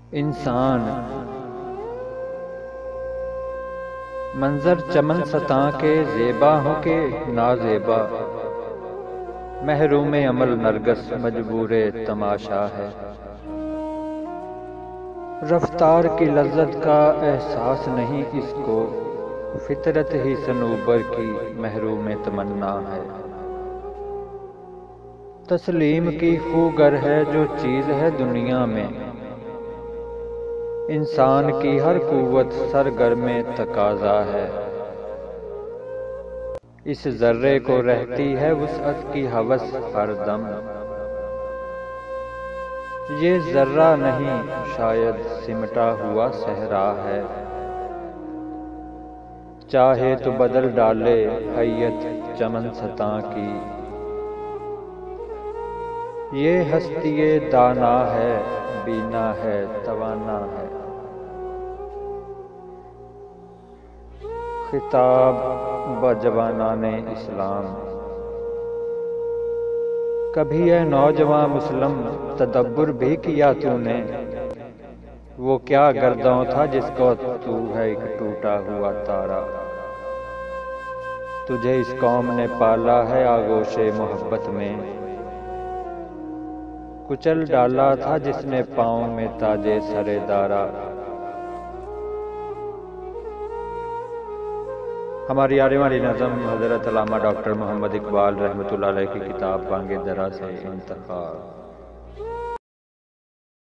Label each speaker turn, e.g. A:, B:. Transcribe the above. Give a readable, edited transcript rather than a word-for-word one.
A: इंसान मंजर चमन सता के ज़ेबा हो के नाज़ेबा, महरूम अमल नरगस मजबूरे तमाशा है। रफ्तार की लज्जत का एहसास नहीं इसको, फितरत ही सनूबर की महरूम तमन्ना है। तस्लीम की खूगर है जो चीज़ है दुनिया में, इंसान की हर कुव्वत सरगर्मे तकाज़ा है। इस जर्रे को रहती है वुसअत की हवस हर दम, ये जर्रा नहीं शायद सिमटा हुआ सहरा है। चाहे तो बदल डाले हैयत चमन सता की, ये हस्तिये दाना है बीना है तवाना है। खिताब बजवानाने इस्लाम, कभी है नौजवान मुस्लिम तदब्बुर भी किया तूने, वो क्या गर्दों था जिसको तू है एक टूटा हुआ तारा। तुझे इस कौम ने पाला है आगोशे मोहब्बत में, कुचल डाला था जिसने पाँव में ताजे सरेदारा। हमारी आने वाली नज़म हज़रत अल्लामा डॉक्टर मोहम्मद इकबाल रहमतुल्लाह अलैह की किताब बांगे दरा से इंतखाब।